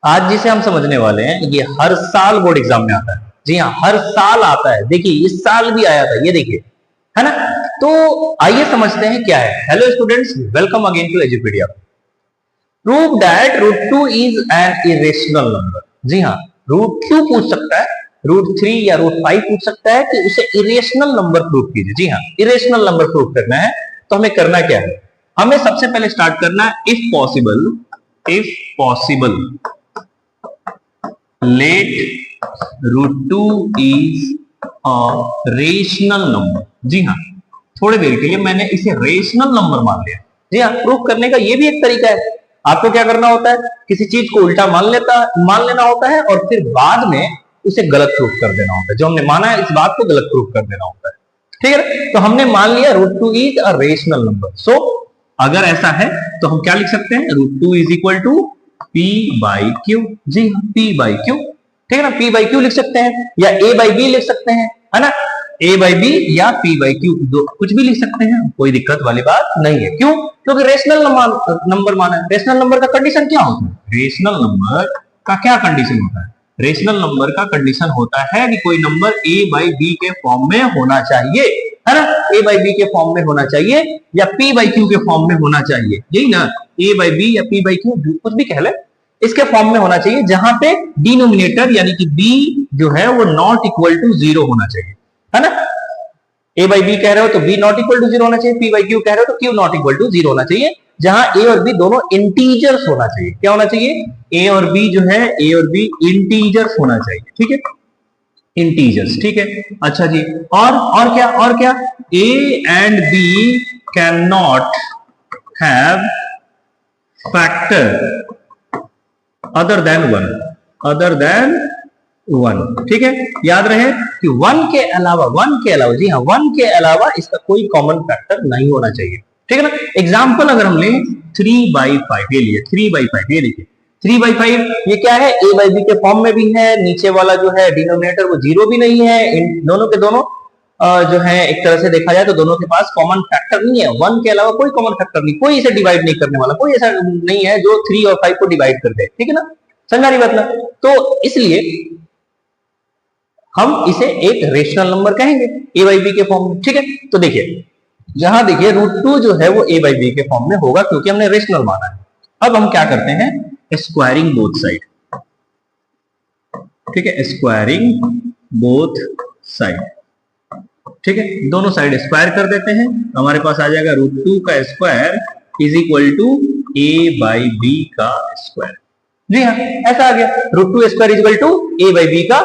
आज जिसे हम समझने वाले हैं ये हर साल बोर्ड एग्जाम में आता है। जी हाँ, हर साल आता है। देखिए इस साल भी आया था, ये देखिए, है ना। तो आइए समझते हैं क्या है। Hello students, welcome again to Edupedia. Prove that √2 is an irrational number. जी हाँ, √2 पूछ सकता है, √3 या √5 पूछ सकता है कि उसे इरेशनल नंबर प्रूव कीजिए। जी हाँ, इरेशनल नंबर प्रूव करना है तो हमें करना क्या है, हमें सबसे पहले स्टार्ट करना है if possible let √2 is a rational number. जी हाँ, थोड़ी देर के लिए मैंने इसे रेशनल नंबर मान लिया। जी हाँ, प्रूफ करने का ये भी एक तरीका है। आपको क्या करना होता है, किसी चीज को उल्टा मान लेना होता है और फिर बाद में उसे गलत प्रूफ कर देना होता है। जो हमने माना है इस बात को गलत प्रूफ कर देना होता है। ठीक है, तो हमने मान लिया √2 इज अ रेशनल नंबर। सो अगर ऐसा है तो हम क्या लिख सकते हैं, √2 इज इक्वल टू P/Q। जी हाँ, P/Q। ठीक है ना, P/Q लिख सकते हैं या A/B लिख सकते हैं, है ना। A/B या P/Q कुछ भी लिख सकते हैं, कोई दिक्कत वाली बात नहीं है। क्यों? क्योंकि रेशनल नंबर माना है। रेशनल नंबर का कंडीशन क्या होता है, रेशनल नंबर का क्या कंडीशन होता है, रेशनल नंबर का कंडीशन होता है कि कोई नंबर A/B के फॉर्म में होना चाहिए, है ना। A/B के फॉर्म में होना चाहिए या P/Q के फॉर्म में होना चाहिए, यही ना। A/B या P/Q कुछ भी कह ले, इसके फॉर्म में होना चाहिए जहां पे डिनोमिनेटर यानी कि b जो है वो नॉट इक्वल टू 0 होना चाहिए, है ना। A/B कह रहे हो तो b नॉट इक्वल टू 0 होना चाहिए, P/Q कह रहे हो तो Q नॉट इक्वल टू 0 होना चाहिए, जहां A और B दोनों इंटीजर्स होना चाहिए। क्या होना चाहिए, A और B जो है, A और B इंटीजर्स होना चाहिए। ठीक है, इंटीजर्स। ठीक है, अच्छा जी, और क्या A and B can not have factor other than one. ठीक है, याद रहे कि वन के अलावा जी हाँ, वन के अलावा इसका कोई कॉमन फैक्टर नहीं होना चाहिए। ठीक है ना। एग्जाम्पल अगर हम लें 3/5, ये लिए 3/5, ये देखिए 3/5, ये क्या है, A/B के फॉर्म में भी है, नीचे वाला जो है डिनोमिनेटर वो 0 भी नहीं है, इन दोनों के दोनों जो है एक तरह से देखा जाए तो दोनों के पास कॉमन फैक्टर नहीं है। वन के अलावा कोई कॉमन फैक्टर नहीं, कोई इसे डिवाइड नहीं करने वाला, कोई ऐसा नहीं है जो 3 और 5 को डिवाइड कर दे। ठीक है ना, समझा रही बात ना। तो इसलिए हम इसे एक रेशनल नंबर कहेंगे A/B के फॉर्म में। ठीक है, तो देखिए यहां देखिए √2 जो है वो A/B के फॉर्म में होगा क्योंकि हमने रेशनल माना है। अब हम क्या करते हैं, स्क्वायरिंग बोथ साइड। ठीक है, स्क्वायरिंग बोथ साइड। ठीक है, दोनों साइड स्क्वायर कर देते हैं, हमारे पास आ जाएगा √2 का square is equal to A/B का स्क्वायर। जी हाँ, ऐसा आ गया, √2 square is equal to A/B का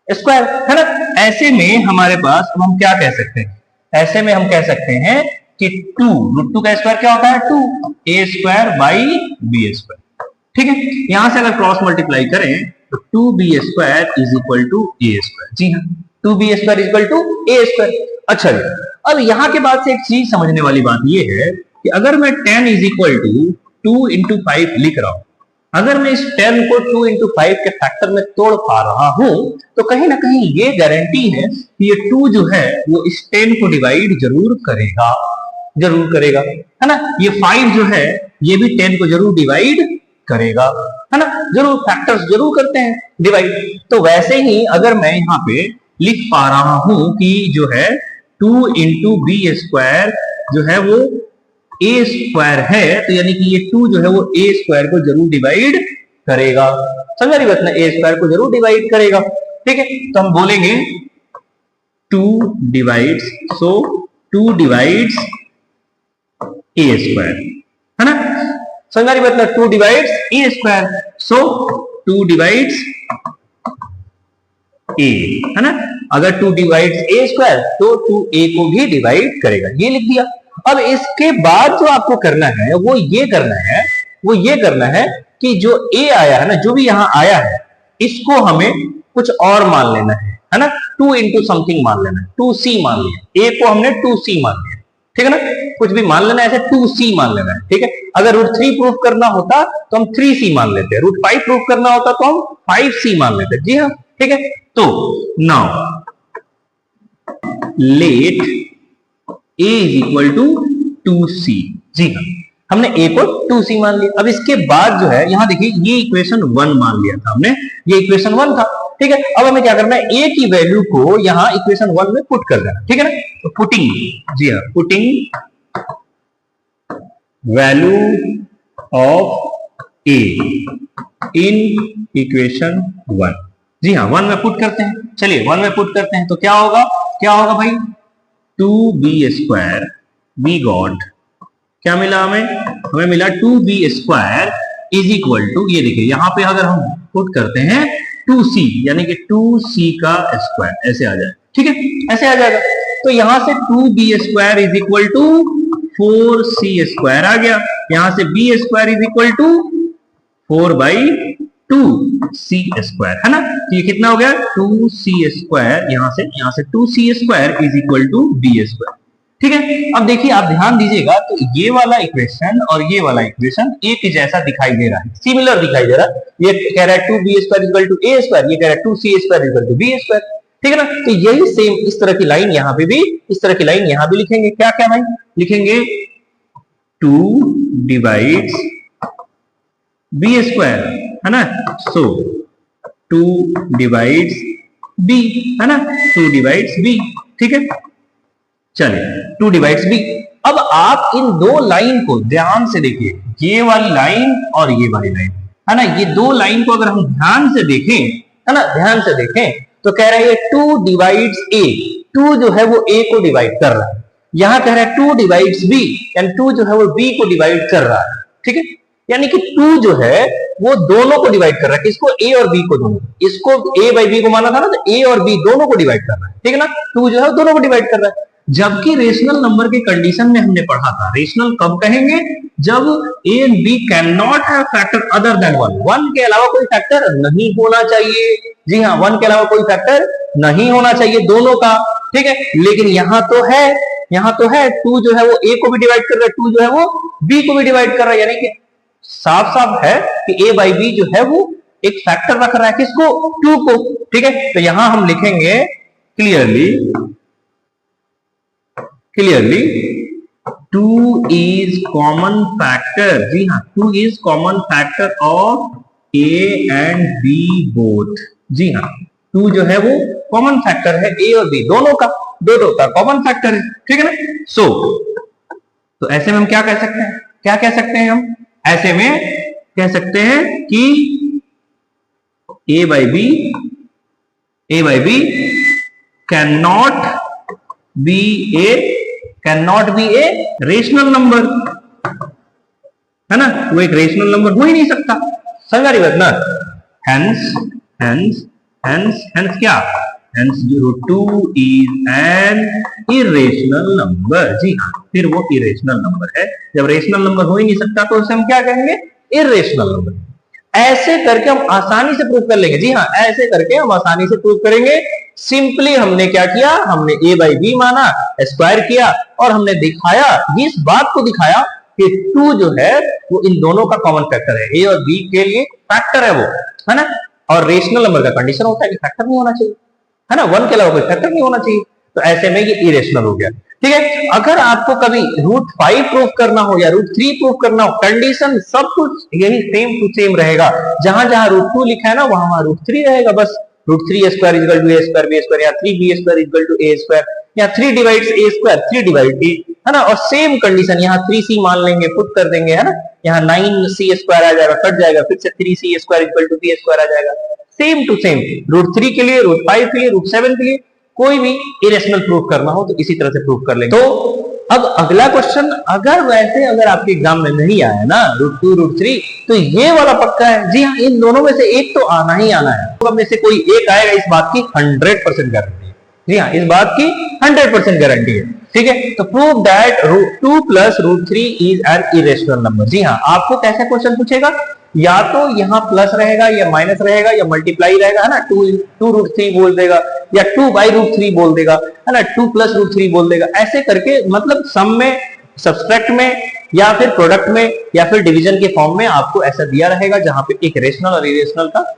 स्क्वायर, है ना। ऐसे में हमारे पास अब हम क्या कह सकते हैं, ऐसे में हम कह सकते हैं कि √2 का स्क्वायर क्या होता है, 2A²/B²। ठीक है, यहां से अगर क्रॉस मल्टीप्लाई करें तो 2B² is equal to A²। जी हाँ, 2B² is equal to A²। अच्छा जी, अब यहां के बाद से एक चीज समझने वाली बात यह है कि अगर मैं 10 इज इक्वल टू 2 × 5 लिख रहा हूं, अगर मैं इस 10 को 2 × 5 के फैक्टर में तोड़ पा रहा हूं तो कहीं ना कहीं ये गारंटी है कि ये 2 जो है वो इस 10 को डिवाइड जरूर करेगा, है ना। ये 5 जो है ये भी 10 को जरूर डिवाइड करेगा, है ना, जरूर फैक्टर्स जरूर करते हैं डिवाइड। तो वैसे ही अगर मैं यहाँ पे लिख पा रहा हूं कि जो है 2 × B² जो है वो A² है, तो यानी कि ये 2 जो है वो A² को जरूर डिवाइड करेगा। समझ रही बात ना, A² को जरूर डिवाइड करेगा। ठीक है, तो हम बोलेंगे 2 डिवाइड्स, सो 2 डिवाइड्स A², है ना। समझ रही बात ना, 2 divides A², so 2 divides A, है ना। अगर 2 डिवाइड्स A² तो 2A को भी डिवाइड करेगा, ये लिख दिया। अब इसके बाद जो आपको करना है वो ये करना है कि जो A आया है ना, जो भी यहां आया है, इसको हमें कुछ और मान लेना है ना। 2 × समथिंग मान लेना है, 2C मान लिया, A को हमने 2C मान लिया। ठीक है ना, कुछ भी मान लेना है, ऐसे 2C मान लेना है। ठीक है, अगर √3 प्रूफ करना होता तो हम 3C मान लेते हैं, √5 प्रूफ करना होता तो हम 5C मान लेते। जी हाँ, ठीक है। तो now let A is equal to 2C। जी हाँ, हमने a को 2c मान लिया। अब इसके बाद जो है यहाँ देखिए ये इक्वेशन 1 मान लिया था हमने, ये इक्वेशन 1 था, ठीक है। अब हमें क्या करना है, a की वैल्यू को यहाँ इक्वेशन 1 में पुट कर देना, ठीक है ना। तो पुटिंग, जी हाँ, putting value of a in equation 1, जी हाँ 1 में पुट करते हैं। चलिए 1 में पुट करते हैं तो क्या होगा, क्या होगा भाई, 2b² वी गॉट, क्या मिला हमें, हमें मिला 2b² इज इक्वल टू, ये देखिए यहाँ पे अगर हम पुट करते हैं 2c, यानी कि 2c का स्क्वायर, ऐसे आ जाए, ठीक है, ऐसे आ जाएगा। तो यहां से 2b² is equal to 4c² आ गया, यहां से b² is equal to 4/2c², है ना। तो ये कितना हो गया, 2c², यहां से 2c² is equal to b², ठीक है। अब देखिए आप ध्यान दीजिएगा, तो ये वाला इक्वेशन और ये वाला इक्वेशन एक जैसा दिखाई दे रहा है, सिमिलर दिखाई दे रहा है। ये कह रहा है 2b² इक्वल टू a², ये कह रहा है 2c² इक्वल टू b², ठीक है ना। तो यही सेम इस तरह की लाइन यहाँ पे भी, इस तरह की लाइन यहाँ भी लिखेंगे, क्या क्या भाई लिखेंगे, 2 डिवाइड्स b², है ना। सो 2 डिवाइड्स b, है ना, 2 डिवाइड्स b, ठीक है। चलिए 2 डिवाइड्स b। अब आप इन दो लाइन को ध्यान से देखिए, ये वाली लाइन और ये वाली लाइन, है ना, ये दो लाइन को अगर हम ध्यान से देखें, है ना, ध्यान से देखें तो कह रहा है 2 डिवाइड्स a, 2 जो है वो a को डिवाइड कर रहा है, यहां कह रहा है 2 डिवाइड्स b, यानी 2 जो है वो b को डिवाइड कर रहा है, ठीक है। यानी कि 2 जो है वो दोनों को डिवाइड कर रहा है, किसको, a और b को, दोनों, इसको a/b को माना था ना, तो a और b दोनों को डिवाइड कर रहा है, ठीक है ना। 2 जो है दोनों को डिवाइड कर रहा है। जबकि रेशनल नंबर के कंडीशन में हमने पढ़ा था, रेशनल कब कहेंगे, जब a and b can not have factor other than 1, 1 के अलावा कोई फैक्टर नहीं होना चाहिए, जी हाँ 1 के अलावा कोई फैक्टर नहीं होना चाहिए दोनों का, ठीक है। लेकिन यहाँ तो है, यहाँ तो है 2 जो है वो a को भी डिवाइड कर रहा है, 2 जो है वो b को भी डिवाइड कर रहा है, यानी कि साफ साफ है कि a/b जो है वो एक फैक्टर रख रहा है, किसको, 2 को, ठीक है। तो यहां हम लिखेंगे क्लियरली 2 इज कॉमन फैक्टर, जी हाँ 2 is common factor of a and b both, जी हाँ 2 जो है वो कॉमन फैक्टर है a और b दोनों का कॉमन फैक्टर है, ठीक है ना। सो तो ऐसे में हम क्या कह सकते हैं, क्या कह सकते हैं हम, ऐसे में कह सकते हैं कि a/b cannot be a rational number, है ना, वो एक रेशनल नंबर हो ही नहीं सकता, समझ बात ना। हेंस क्या, hence 2 is an irrational number, जी हाँ, फिर वो इरेशनल नंबर है। जब रेशनल नंबर हो ही नहीं सकता तो उसे हम क्या कहेंगे, इरेशनल नंबर। ऐसे करके हम आसानी से प्रूव कर लेंगे, जी हाँ ऐसे करके हम आसानी से प्रूव करेंगे। सिंपली हमने क्या किया, हमने a/b माना, स्क्वायर किया और हमने दिखाया, इस बात को दिखाया कि 2 जो है वो इन दोनों का कॉमन फैक्टर है, a और b के लिए फैक्टर है वो, है ना। और रेशनल नंबर का कंडीशन होता है कि फैक्टर नहीं होना चाहिए, है ना, 1 के अलावा कोई फैक्टर नहीं होना चाहिए। तो ऐसे में ये इरेशनल हो गया, ठीक है। अगर आपको कभी √5 प्रूफ करना हो या √3 प्रूफ करना हो, कंडीशन सब कुछ यही सेम टू सेम रहेगा, जहां जहां √2 लिखा है ना वहां √3 रहेगा, बस √3 square equal to a² b² या 3b² इक्वल टू a² या 3 डिवाइड्स a², 3 डिवाइड b, है ना। और सेम कंडीशन यहाँ 3c मान लेंगे, पुट कर देंगे, है ना, यहाँ 9c² आ जाएगा, कट जाएगा, फिर से 3c² इक्वल टू b² आ जाएगा, सेम टू सेम। √3 के लिए, √5 के लिए, √7 के लिए कोई भी इरेशनल प्रूफ करना हो तो इसी तरह से प्रूफ कर लेंगे। तो अब अगला क्वेश्चन, अगर आपके एग्जाम में नहीं आया ना √2 √3, तो ये वाला पक्का है, जी हाँ इन दोनों में से एक तो आना ही आना है, तो में से कोई एक आएगा, इस बात की 100% गारंटी है, जी हाँ इस बात की 100% गारंटी है, ठीक है। तो prove that √2 + √3 is an irrational number, जी हाँ आपको कैसा क्वेश्चन पूछेगा, या तो यहाँ प्लस रहेगा या माइनस रहेगा या मल्टीप्लाई रहेगा, है ना, 2 √3 बोल देगा या 2/√3 बोल देगा, है ना, 2 + √3 बोल देगा, ऐसे करके मतलब सम में, सब्सट्रैक्ट में या फिर प्रोडक्ट में या फिर डिवीजन के फॉर्म में आपको ऐसा दिया रहेगा जहां पे एक रेशनल और इरेशनल का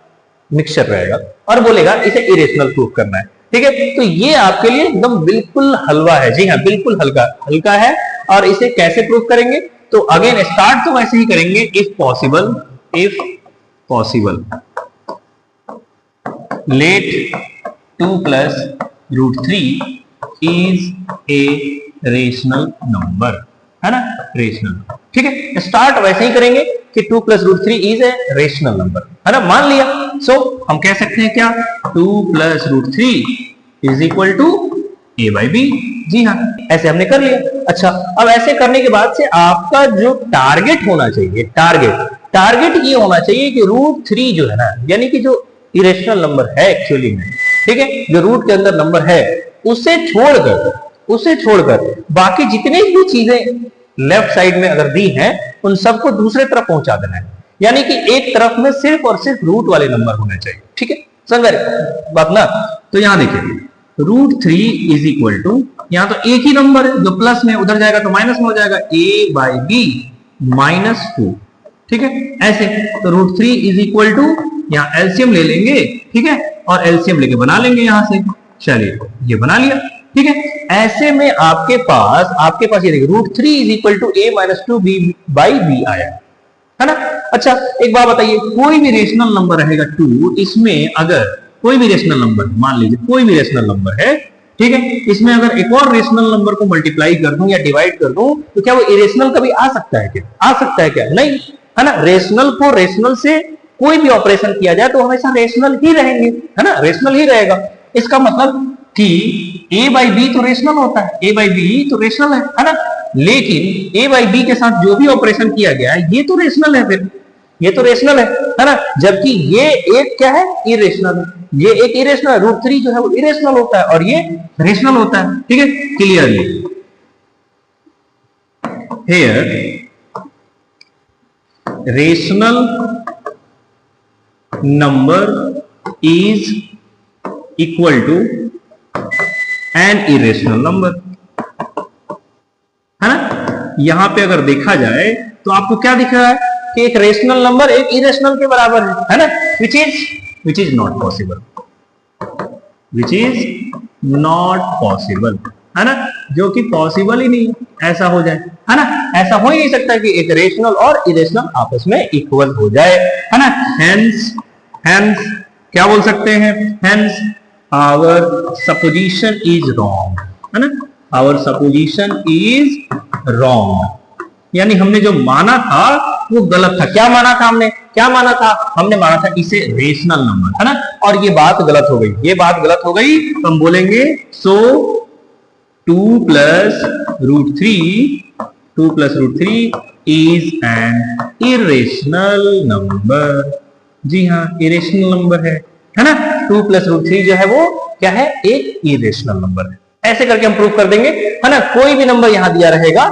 मिक्सचर रहेगा और बोलेगा इसे इरेशनल प्रूफ करना है, ठीक है। तो ये आपके लिए एकदम बिल्कुल हलवा है, जी हाँ बिल्कुल हल्का है। और इसे कैसे प्रूफ करेंगे, तो अगेन स्टार्ट तो वैसे ही करेंगे, if possible let 2 plus root 3 is a rational number, है ना, रेशनल। ठीक है, स्टार्ट वैसे ही करेंगे कि 2 plus root 3 is a rational number, है ना, मान लिया। सो हम कह सकते हैं क्या, 2 plus root 3 is equal to A by B. जी हाँ, ऐसे हमने कर लिया। अच्छा, अब ऐसे करने के बाद से आपका जो टारगेट होना चाहिए, टारगेट ये होना चाहिए कि रूट 3 जो है ना, यानी कि जो इरेशनल नंबर है एक्चुअली में, ठीक है, जो रूट के अंदर नंबर है, उसे छोड़कर बाकी जितनी भी चीजें लेफ्ट साइड में अगर दी हैं, उन सबको दूसरे तरफ पहुंचा देना है। यानी कि एक तरफ में सिर्फ और सिर्फ रूट वाले नंबर होने चाहिए। ठीक है, समझ बात ना। तो यहां देखिए, रूट 3 इज इक्वल टू, यहां तो एक ही नंबर है जो प्लस में, उधर जाएगा तो माइनस में हो जाएगा, a बाई बी माइनस 2। ठीक है, ऐसे तो रूट 3 इज इक्वल टू, यहां एलसीएम ले लेंगे, ठीक है, और एलसीएम लेके बना लेंगे यहां से। चलिए, ये बना लिया। ठीक है, ऐसे में आपके पास ये देखिए, root 3 is equal to a minus 2 b by B आया, है ना। अच्छा, एक बात बताइए, कोई भी रेशनल नंबर रहेगा 2, इसमें अगर कोई भी रेशनल नंबर, मान लीजिए कोई भी रेशनल नंबर है, ठीक है, इसमें अगर एक और रेशनल नंबर को मल्टीप्लाई कर दूं या डिवाइड कर दूं, तो क्या वो इरेशनल कभी आ सकता है क्या? आ सकता है क्या? नहीं, है ना। रेशनल को रेशनल से कोई भी ऑपरेशन किया जाए तो हमेशा रेशनल ही रहेंगे, है ना, रेशनल ही रहेगा। इसका मतलब कि a बाई बी तो रेशनल होता है, a बाई बी तो रेशनल है ना। लेकिन a बाई बी के साथ जो भी ऑपरेशन किया गया है, ये तो रेशनल है, फिर ये तो रेशनल है ना। जबकि ये एक क्या है, इरेशनल है। ये एक इरेशनल है, रूट 3 जो है वो इरेशनल होता है और ये रेशनल होता है। ठीक है, clearly here rational number is equal to an irrational number, है ना। यहां पे अगर देखा जाए तो आपको क्या दिख रहा है कि एक रेशनल नंबर एक इरेशनल के बराबर है ना, विच इज नॉट पॉसिबल, है ना, जो कि पॉसिबल ही नहीं ऐसा हो जाए, है ना। ऐसा हो ही नहीं सकता कि एक रेशनल और इरेशनल आपस में इक्वल हो जाए, है ना। हेंस क्या बोल सकते हैं, hence our supposition is wrong, है ना, आवर सपोजिशन इज रॉन्ग। यानी हमने जो माना था वो गलत था। क्या माना था हमने माना था इसे रेशनल नंबर, है ना, और ये बात गलत हो गई, तो हम बोलेंगे so 2 plus root 3 is an irrational number. जी हाँ, इरेशनल नंबर है ना। 2 प्लस रूट 3 जो है वो क्या है, एक इरेशनल नंबर है। ऐसे करके हम प्रूव कर देंगे, है ना। कोई भी नंबर यहां दिया रहेगा,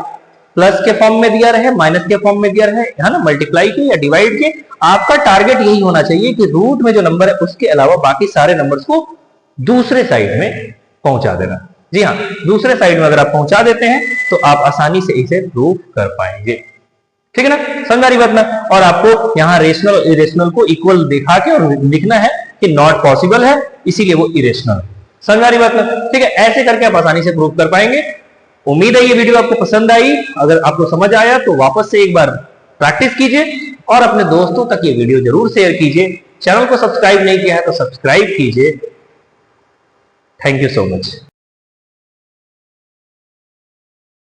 प्लस के फॉर्म में दिया रहे, माइनस के फॉर्म में दिया रहे, है ना, मल्टीप्लाई के या डिवाइड के, आपका टारगेट यही होना चाहिए कि रूट में जो नंबर है उसके अलावा बाकी सारे नंबर्स को दूसरे साइड में पहुंचा देना। जी हाँ, दूसरे साइड में अगर आप पहुंचा देते हैं तो आप आसानी से इसे प्रूव कर पाएंगे। ठीक है ना, समझदारी बात ना। और आपको यहाँ रेशनल और इरेशनल को इक्वल दिखा के और लिखना है कि नॉट पॉसिबल है, इसीलिए वो इरेशनल है। समझदारी बात ना। ठीक है, ऐसे करके आप आसानी से प्रूव कर पाएंगे। उम्मीद है ये वीडियो आपको पसंद आई। अगर आपको समझ आया तो वापस से एक बार प्रैक्टिस कीजिए और अपने दोस्तों तक ये वीडियो जरूर शेयर कीजिए। चैनल को सब्सक्राइब नहीं किया है तो सब्सक्राइब कीजिए। Thank you so much.